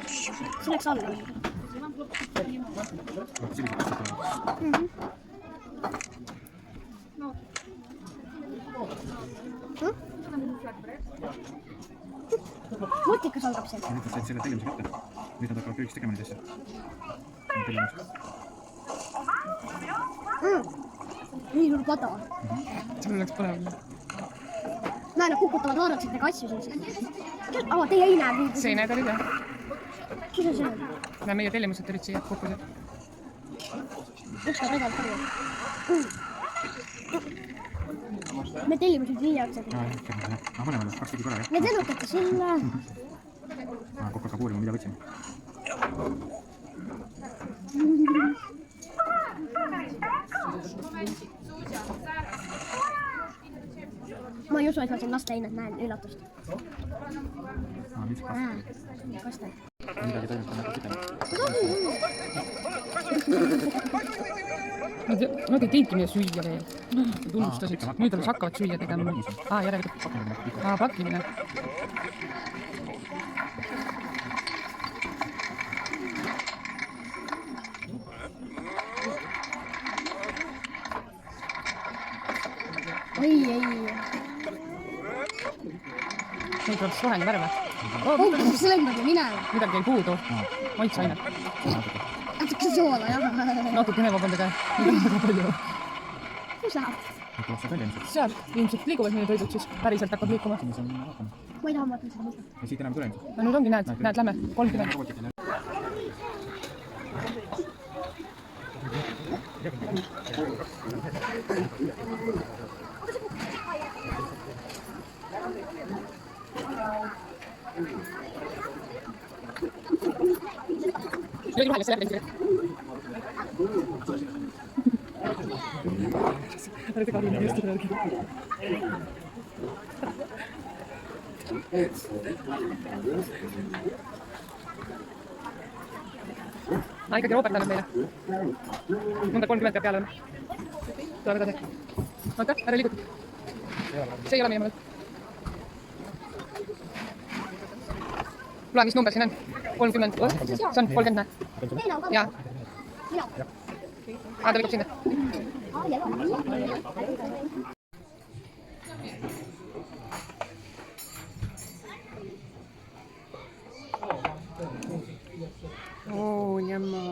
See läks alla. Mutikas algab see. Nüüd said selle tellimise kätte. Nüüd nad hakkavad köögis tegema neid asju. Nii suur pata. Sul oleks põnev. Näe, nad kukutavad vaadaksid nagu asju siin. Aga teie ei näe. See ei näe ta nüüd jah. Mis on see? Näe, meie tellimused olid siia kukkusid. Üks ka tegelt palju. Me tellimused viie otsagi. Mõlemad, 2 tigi korra, jah? Need lennutati sinna. Kokku hakkab uurima, mida võtsime. Ma ei usu, et ma siin laste ainet näen üllatust. Mis Kaste. midagi toimub, on pidanud. Nad ei teinudki mida süüa veel. Nad unustasid. Nüüd alles hakkavad süüa tegema. Järelikult. Pakkimine. Ei. Neid tuleb roheline värve. Kus see lendab ja minema? Midagi ei puudu. Maitseaine. Natuke soola, jah. Natukene vabandage. Väga palju. Kus läheb? Tuleb see välja ilmselt. Seal ilmselt liiguvad meie toidud siis. Päriselt hakkab liikuma. Ma ei taha vaadata seda mõista. Ja siit enam ei tule ilmselt. No nüüd ongi, näed, lähme. 30. Lõi vahele, see läheb lengi. Ära tega oli just üle. Ikkagi rooperdanud meile. Number 30 peab peale olema. Tuleb edasi. Oota, ära liiguta. See ei ole meie mõned. Loe, mis number siin on? 30. See on 30, näe. Jaa. Ta liigub sinna. Oh, jamma.